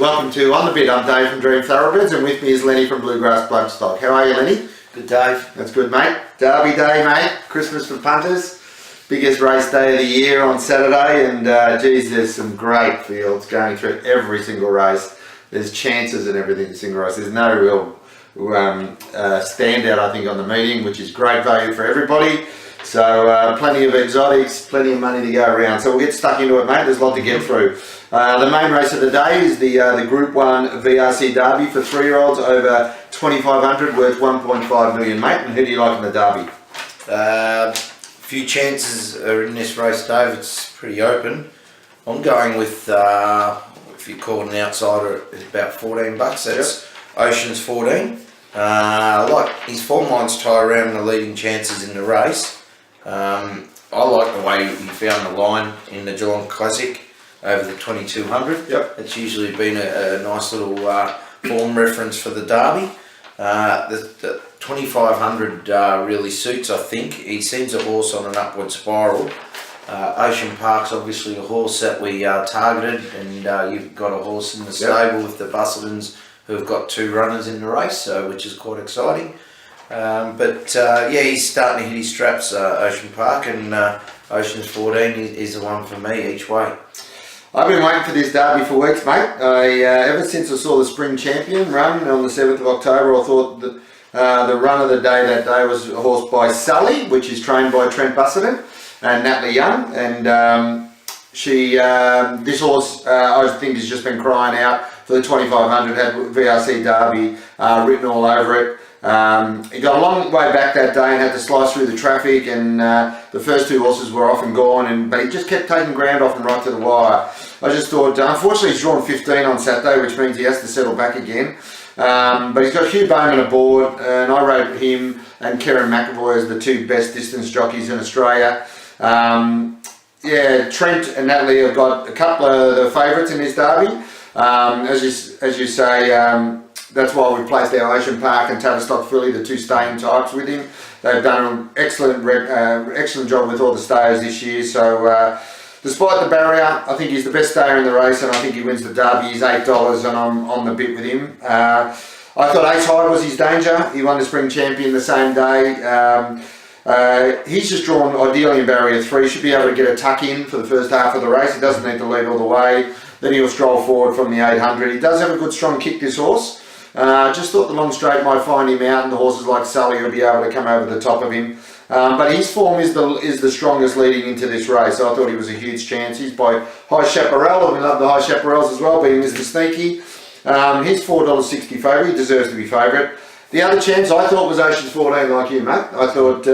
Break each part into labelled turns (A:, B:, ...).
A: Welcome to On The Bit. I'm Dave from Dream Thoroughbreds, and with me is Lenny from Bluegrass Bloodstock. How are you, Lenny?
B: Good, Dave.
A: That's good, mate. Derby day, mate. Christmas for punters. Biggest race day of the year on Saturday, and geez, there's some great fields going through every single race. There's chances and everything in single race. There's no real standout, I think, on the meeting, which is great value for everybody. So plenty of exotics, plenty of money to go around. So we'll get stuck into it, mate. There's a lot to get through. The main race of the day is the Group 1 VRC Derby for 3-year-olds over 2,500, worth 1.5 million, mate. And who do you like in the Derby?
B: Few chances are in this race, Dave. It's pretty open. I'm going with, if you call it an outsider, it's about $14. That's Ocean's 14. Like his form lines tie around the leading chances in the race. I like the way he found the line in the Geelong Classic over the 2,200.
A: Yep.
B: It's usually been a nice little form reference for the Derby. The 2,500 really suits, I think. He seems a horse on an upward spiral. Ocean Park's obviously a horse that we targeted, and you've got a horse in the stable with the Busseltons who have got 2 runners in the race, which is quite exciting. He's starting to hit his straps, Ocean Park, and Ocean's 14 is the one for me each way.
A: I've been waiting for this Derby for weeks, mate. Ever since I saw the Spring Champion run on the 7th of October, I thought that the run of the day that day was a horse by Sully, which is trained by Trent Busselton and Natalie Young, and this horse I think has just been crying out for the 2,500. Had VRC Derby written all over it. He got a long way back that day and had to slice through the traffic, and the first 2 horses were off and gone, but he just kept taking ground off and right to the wire. I just thought, unfortunately he's drawn 15 on Saturday, which means he has to settle back again. But he's got Hugh Bowman aboard, and I rate him and Kieran McAvoy as the 2 best distance jockeys in Australia. Trent and Natalie have got a couple of the favourites in this Derby. As you say, that's why we placed our Ocean Park and Tavistock filly, the 2 staying types, with him. They've done an excellent job with all the stayers this year. So despite the barrier, I think he's the best stayer in the race, and I think he wins the Derby. He's $8, and I'm on the bit with him. I thought Ace High was his danger. He won the Spring Champion the same day. He's just drawn ideally in barrier 3. Should be able to get a tuck in for the first half of the race. He doesn't need to lead all the way. Then he'll stroll forward from the 800. He does have a good strong kick, this horse. Just thought the long straight might find him out, and the horses like Sully will be able to come over the top of him. But his form is the strongest leading into this race. So I thought he was a huge chance. He's by High Chaparral, and we love the High Chaparrals as well, being Mr. Sneaky. He's $4.60 favourite. He deserves to be favourite. The other chance I thought was Ocean's 14, like you, mate. I thought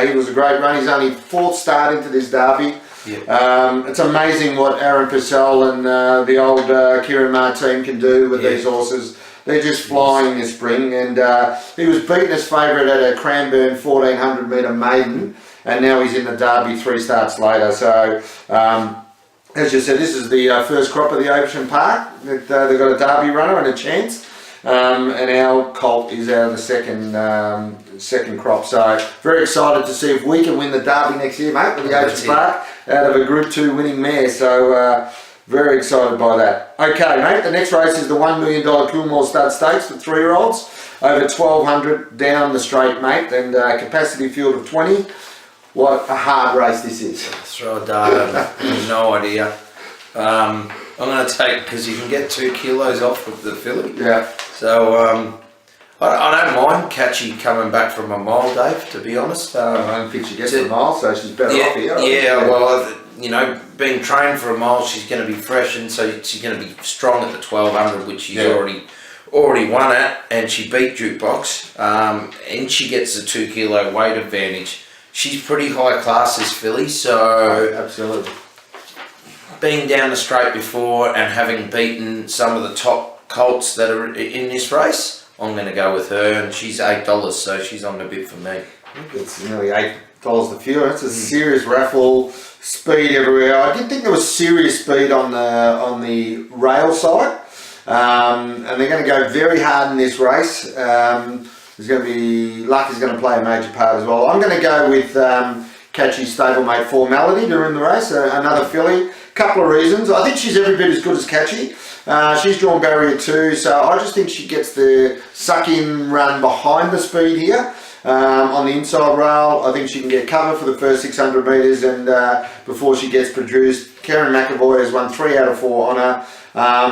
A: he was a great run. He's only 4th start into this Derby. Yep. It's amazing what Aaron Purcell and the old Kieran Maher team can do with these horses. They're just flying this spring, and he was beaten as favourite at a Cranbourne 1,400 metre maiden, and now he's in the Derby 3 starts later. So, as you said, this is the first crop of the Ocean Park. They've got a Derby runner and a chance, and our colt is out of the second crop. So, very excited to see if we can win the Derby next year, mate, with the Ocean Park out of a Group 2 winning mare. So, very excited by that. Okay, mate, the next race is the $1 million Coolmore Stud Stakes for 3-year-olds, over 1,200 down the straight, mate, and capacity field of 20. What a hard race this is.
B: Throw a dart at it. I have no idea. I'm going to take, because you can get 2 kilos off of the filly.
A: Yeah.
B: So, I don't mind Catchy coming back from a mile, Dave, to be honest.
A: I don't think she gets a mile, so she's better off here.
B: Being trained for a mile, she's going to be fresh, and so she's going to be strong at the 1,200, which she's already won at, and she beat Jukebox, and she gets a 2 kilo weight advantage. She's pretty high class, this filly, so
A: absolutely.
B: Being down the straight before and having beaten some of the top colts that are in this race, I'm going to go with her, and she's $8, so she's on the bit for me.
A: It's nearly $8 the field. It's a serious raffle. Speed everywhere. I did think there was serious speed on the rail side, and they're going to go very hard in this race. There's going to be luck is going to play a major part as well. I'm going to go with Catchy's stablemate Formality during the race, another filly. Couple of reasons. I think she's every bit as good as Catchy. She's drawn barrier 2, so I just think she gets the suck-in run behind the speed here. On the inside rail, I think she can get cover for the first 600 metres and before she gets produced. Karen McAvoy has won 3 out of 4 on her.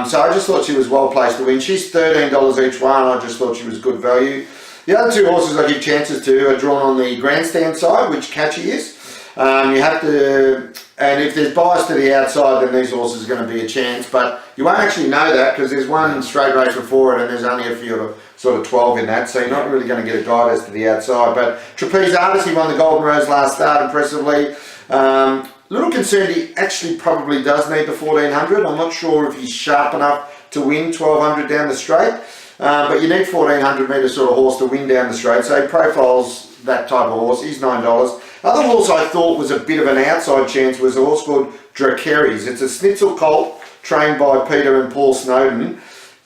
A: So I just thought she was well placed to win. She's $13 each one. I just thought she was good value. The other 2 horses I give chances to are drawn on the grandstand side, which Catchy is. You have to, and if there's bias to the outside, then these horses are going to be a chance, but you won't actually know that because there's one straight race before it and there's only a few of sort of 12 in that, so you're not really going to get a guide as to the outside. But Trapeze Artist, he won the Golden Rose last start impressively. Little concerned he actually probably does need the 1400. I'm not sure if he's sharp enough to win 1200 down the straight, but you need 1400 metre sort of horse to win down the straight, so he profiles that type of horse. He's $9. Other horse I thought was a bit of an outside chance was a horse called Dracarys. It's a Snitzel colt trained by Peter and Paul Snowden,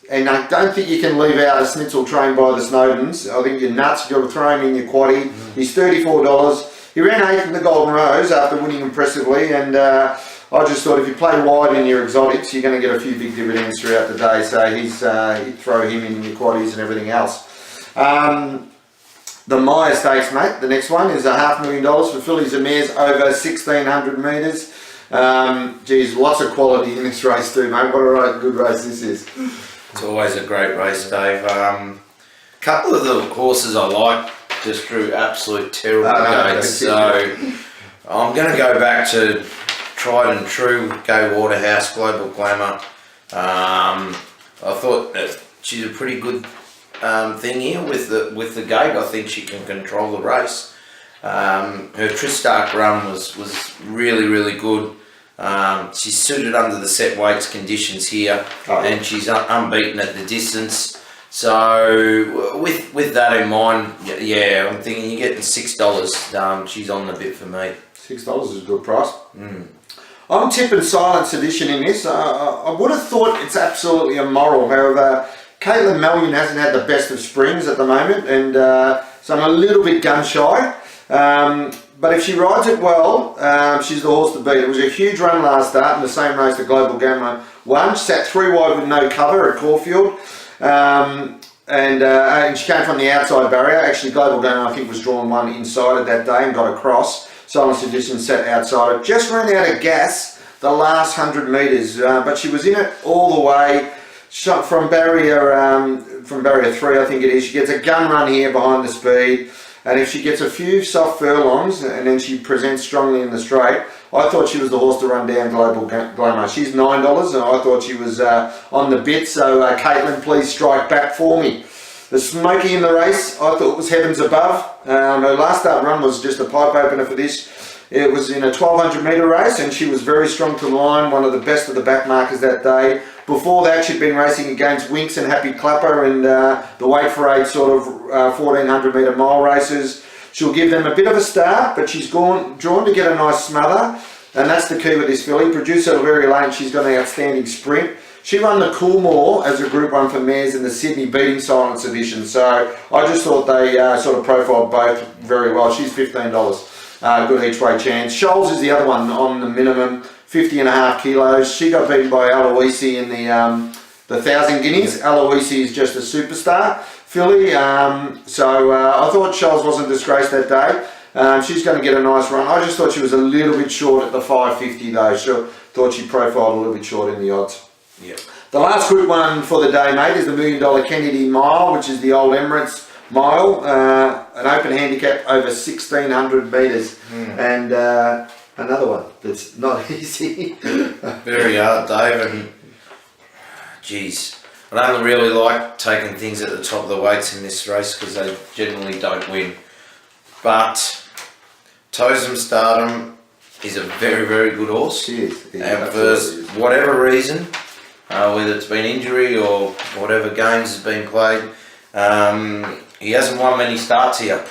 A: and I don't think you can leave out a Snitzel trained by the Snowdens. I think you're nuts. You've got to throw him in your quaddie. He's $34. He ran 8th in the Golden Rose after winning impressively, and I just thought if you play wide in your exotics, you're going to get a few big dividends throughout the day. So you throw him in your quaddies and everything else. The Maya Stakes, mate, the next one is $500,000 for fillies and mares over 1,600 metres. Geez, lots of quality in this race too, mate. What a good race this is.
B: It's always a great race, Dave. Couple of the horses I like just drew absolute terrible gates, so I'm going to go back to tried and true, Go Waterhouse, Global Glamour. I thought that she's a pretty good thing here with the gate. I think she can control the race. Her Tristark run was really good. She's suited under the set weights conditions here, and she's unbeaten at the distance. So with that in mind, yeah, I'm thinking you're getting $6. She's on the bit for me.
A: $6 is a good price. I'm tipping Silent Sedition in this. I would have thought it's absolutely immoral. However, Caitlin Mellion hasn't had the best of springs at the moment, and so I'm a little bit gun shy. But if she rides it well, she's the horse to beat. It was a huge run last start in the same race that Global Gamma won. She sat 3 wide with no cover at Caulfield. And she came from the outside barrier. Actually, Global Gamma, I think, was drawn one inside it that day and got across. Silent Sedition sat outside it. Just ran out of gas the last 100 metres, but she was in it all the way. Shot from barrier 3, I think it is. She gets a gun run here behind the speed, and if she gets a few soft furlongs and then she presents strongly in the straight, I thought she was the horse to run down Global Glamour. She's $9, and I thought she was on the bit. So Caitlin, please strike back for me. The Smoky in the race, I thought was heavens above. Her last start run was just a pipe opener for this. It was in a 1200 metre race, and she was very strong to the line, one of the best of the back markers that day. Before that, she'd been racing against Winks and Happy Clapper and the Wait for 8 sort of 1400 metre mile races. She'll give them a bit of a start, but she's drawn to get a nice smother, and that's the key with this filly. Produced her very late, she's got an outstanding sprint. She won the Coolmore as a Group 1 for mares in the Sydney, beating Silent Sedition. So I just thought they sort of profiled both very well. She's $15, good each way chance. Shoals is the other one on the minimum, 50.5 kilos. She got beaten by Aloisi in the 1,000 guineas. Aloisi is just a superstar filly. So I thought Shoals wasn't disgraced that day. She's going to get a nice run. I just thought she was a little bit short at the 550 though. Thought she profiled a little bit short in the odds.
B: Yep.
A: The last Group 1 for the day, mate, is the $1 Million Kennedy Mile, which is the old Emirates Mile, an open handicap over 1,600 metres, and another one that's not easy.
B: Very hard, Dave, and geez, I don't really like taking things at the top of the weights in this race because they generally don't win. But Totem Stardom is a very good horse.
A: She is.
B: And for whatever reason, whether it's been injury or whatever games has been played, he hasn't won many starts here.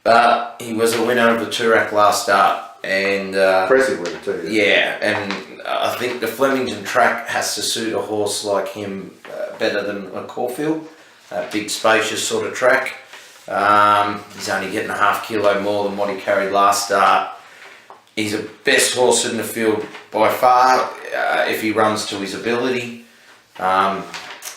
B: But he was a winner of the Toorak last start. And
A: impressively too.
B: Yeah, and I think the Flemington track has to suit a horse like him better than a Caulfield, a big spacious sort of track. He's only getting a half kilo more than what he carried last start. he's the best horse in the field by far if he runs to his ability.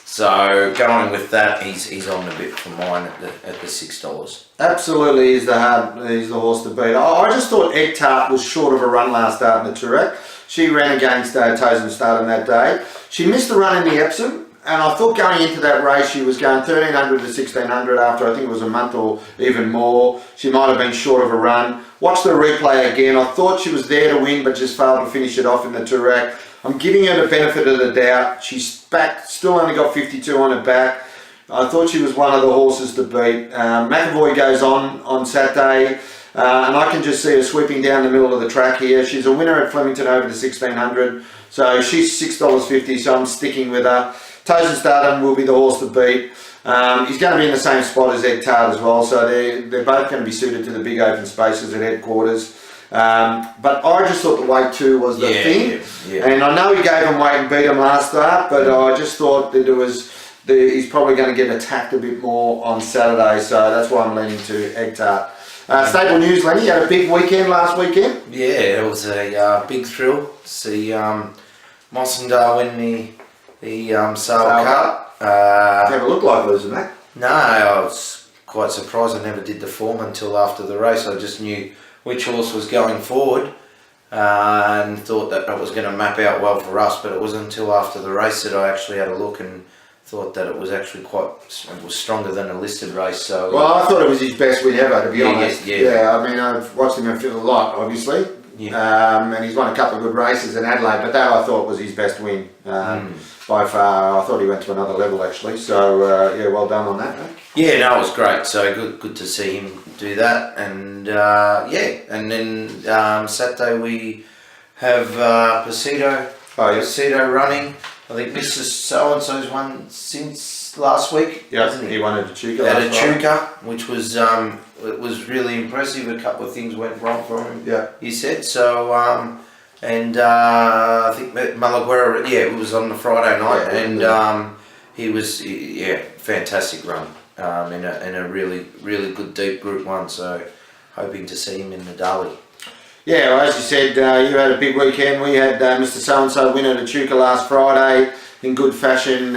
B: So going with that, he's on the bit for mine at the $6.
A: Absolutely, he's the horse to beat. I just thought Egg Tart was short of a run last start in the Toorak. She ran against Tozen Stardom that day. She missed the run in the Epsom, and I thought going into that race she was going 1300 to 1600 after I think it was a month or even more. She might have been short of a run. Watched the replay again. I thought she was there to win, but just failed to finish it off in the Toorak. I'm giving her the benefit of the doubt. She's back, still only got 52 on her back. I thought she was one of the horses to beat. McAvoy goes on Saturday, and I can just see her sweeping down the middle of the track here. She's a winner at Flemington over the 1600, so she's $6.50, so I'm sticking with her. Tozen Stardom will be the horse to beat. He's going to be in the same spot as Egg Tart as well, so they're both going to be suited to the big open spaces at headquarters. But I just thought the weight 2 was the thing, and I know he gave him weight and beat him last start, but I just thought that he's probably going to get attacked a bit more on Saturday, so that's why I'm leaning to Egg Tart. Stable news, Lenny, you had a big weekend last weekend?
B: Yeah, it was a big thrill to see Mossendale win the Sale Cup.
A: Never looked like losing that.
B: No, I was quite surprised. I never did the form until after the race. I just knew which horse was going forward and thought that it was going to map out well for us, but it wasn't until after the race that I actually had a look and thought that it was actually it was stronger than a listed race. So
A: well, I thought it was his best win ever, to be honest.
B: Yeah.
A: I mean, I've watched him a lot, obviously, and he's won a couple of good races in Adelaide, but that I thought was his best win by far. I thought he went to another level actually. So well done on that. Mate.
B: Yeah, no, it was great. So good to see him do that, and and then Saturday we have Pasito running. I think Mr. So-and-so's won since last week.
A: Yeah, he won at Echuca.
B: At Echuca, which was it was really impressive. A couple of things went wrong for him.
A: Yeah,
B: he said so. And I think Malaguera. Yeah, it was on the Friday night, and he was fantastic run. In a really good deep Group 1, so hoping to see him in the Derby. Yeah,
A: well, as you said, you had a big weekend. We had Mr. So-and-so win at Echuca last Friday in good fashion.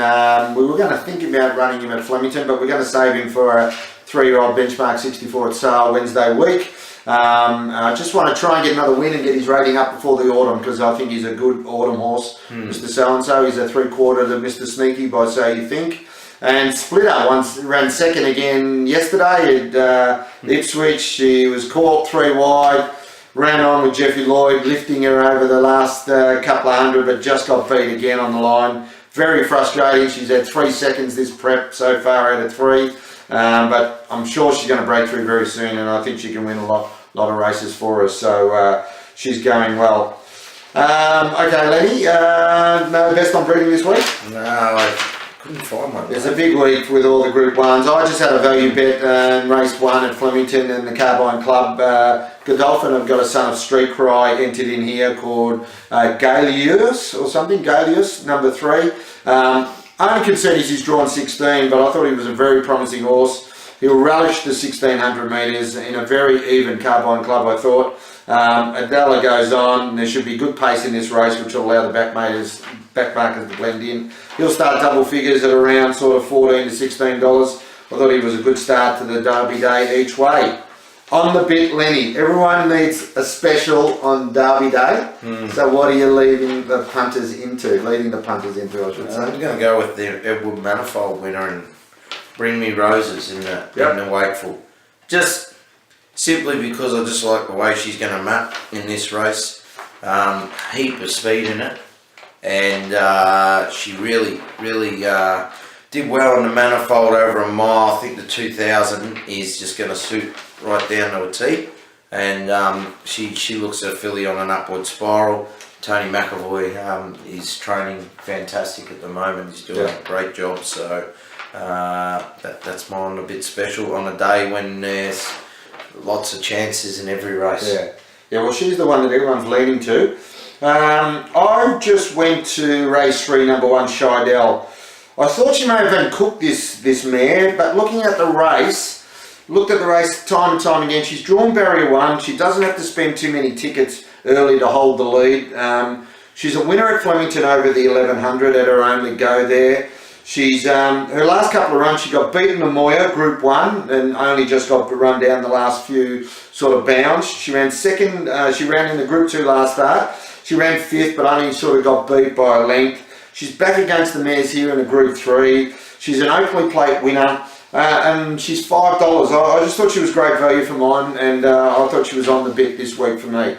A: We were going to think about running him at Flemington, but we're going to save him for a 3-year-old benchmark 64 at Sale Wednesday week. I just want to try and get another win and get his rating up before the autumn, because I think he's a good autumn horse. Mr. So-and-so, he's a 3/4 to Mr. Sneaky by So You Think. And Splitter ran second again yesterday at Ipswich. She was caught 3 wide, ran on with Jeffrey Lloyd, lifting her over the last couple of hundred, but just got beat again on the line. Very frustrating. She's had 3 seconds this prep so far out of 3, but I'm sure she's going to break through very soon, and I think she can win a lot of races for us. So she's going well. Okay, Lenny, no best on breeding this week?
B: No, couldn't find one.
A: It's a big week with all the Group 1s. I just had a value bet and race 1 at Flemington and the Carbine Club. Godolphin, I've got a Son of Street Cry entered in here called Galeus or something, Galeus, number 3. Only concern is he's drawn 16, but I thought he was a very promising horse. He'll relish the 1600 metres in a very even Carbine Club, I thought. Adela goes on. There should be good pace in this race, which will allow the back markers to blend in. He'll start double figures at around sort of $14 to $16. I thought he was a good start to the Derby day each way. On the bit, Lenny, everyone needs a special on Derby day. So what are you leading the punters into? I should say.
B: I'm going to go with the Edward Manifold winner and Bring Me Roses in the Wakeful. Just simply because I just like the way she's going to map in this race. Heap of speed in it. And she really did well on the Manifold over a mile. I think the 2000 is just going to suit right down to a T. And she looks at a filly on an upward spiral. Tony McAvoy is training fantastic at the moment. He's doing a great job. So that's mine, a bit special on a day when there's lots of chances in every race.
A: Yeah, well, she's the one that everyone's leaning to. I just went to race 3, number 1, Shidell. I thought she may have been cooked this mare, but looked at the race time and time again. She's drawn barrier 1. She doesn't have to spend too many tickets early to hold the lead. She's a winner at Flemington over the 1100 at her only go there. She's her last couple of runs, she got beaten to Moya, Group 1, and only just got run down the last few sort of bounds. She ran second, she ran in the Group 2 last start. She ran 5th, but only sort of got beat by a length. She's back against the mares here in a Group 3. She's an Oakley Plate winner, and she's $5. I just thought she was great value for mine, and I thought she was on the bit this week for me.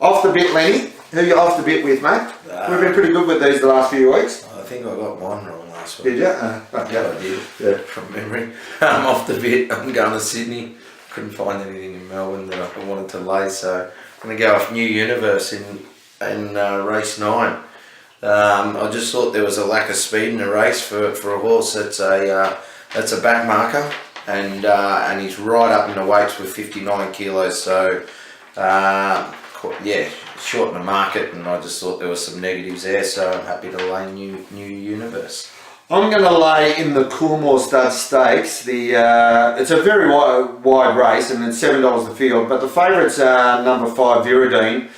A: Off the bit, Lenny. Who are you off the bit with, mate? We've been pretty good with these the last few weeks.
B: I think I got one wrong last week.
A: Did you?
B: Okay. I did, yeah. From memory. I'm off the bit. I'm going to Sydney. Couldn't find anything in Melbourne that I wanted to lay, so I'm going to go off New Universe in race 9. I just thought there was a lack of speed in the race for a horse that's a back marker, and he's right up in the weights with 59 kilos. So yeah, short in the market, and I just thought there was some negatives there. So I'm happy to lay New Universe. I'm
A: going to lay in the Coolmore Stud Stakes. It's a very wide race, and it's $7 the field. But the favourite's number 5, Viridine.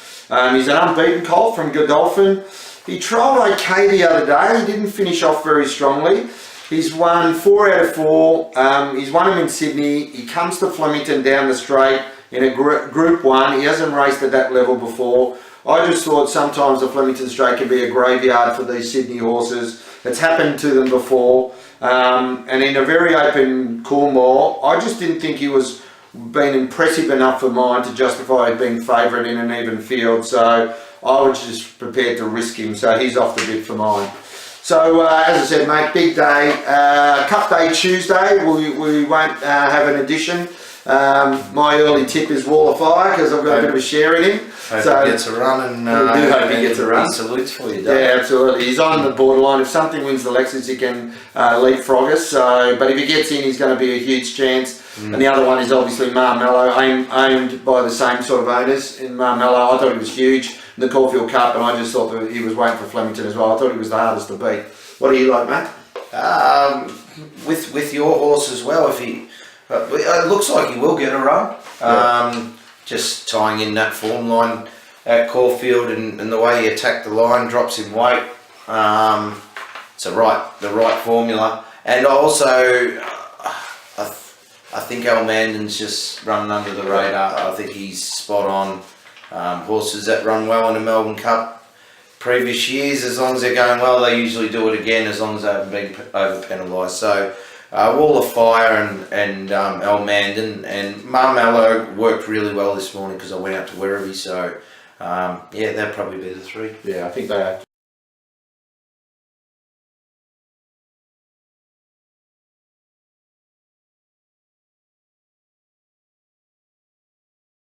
A: He's an unbeaten colt from Godolphin. He trialled okay the other day. He didn't finish off very strongly. He's won 4 out of 4. He's won him in Sydney. He comes to Flemington down the straight in a Group 1. He hasn't raced at that level before. I just thought sometimes the Flemington Straight can be a graveyard for these Sydney horses. It's happened to them before. And in a very open Coolmore, I just didn't think he was been impressive enough for mine to justify being favourite in an even field. So I was just prepared to risk him. So he's off the bit for mine. So as I said, mate, big day. Cup Day Tuesday, we won't have an edition. My early tip is Wall of Fire because I've got a bit of a share in him.
B: Hope he gets a run, and
A: I do hope he gets a run.
B: He salutes for you,
A: yeah, absolutely. He's on the borderline. If something wins the Lexus, he can leapfrog us. So, but if he gets in, he's going to be a huge chance. And the other one is obviously Marmello, owned by the same sort of owners in Marmello. I thought he was huge in the Caulfield Cup, and I just thought that he was waiting for Flemington as well. I thought he was the hardest to beat. What do you like, Matt?
B: With your horse as well, if he. It looks like he will get a run.
A: Yeah.
B: Just tying in that form line at Caulfield, and the way he attacked the line, drops in weight. It's the right formula. And also, I think Al Manden's just running under the radar. I think he's spot on. Horses that run well in the Melbourne Cup previous years, as long as they're going well, they usually do it again, as long as they haven't been over penalised. So. Wall of Fire and El Mandan and Marmello worked really well this morning because I went out to Werribee, so yeah, that'd probably be the 3.
A: Yeah, I think they are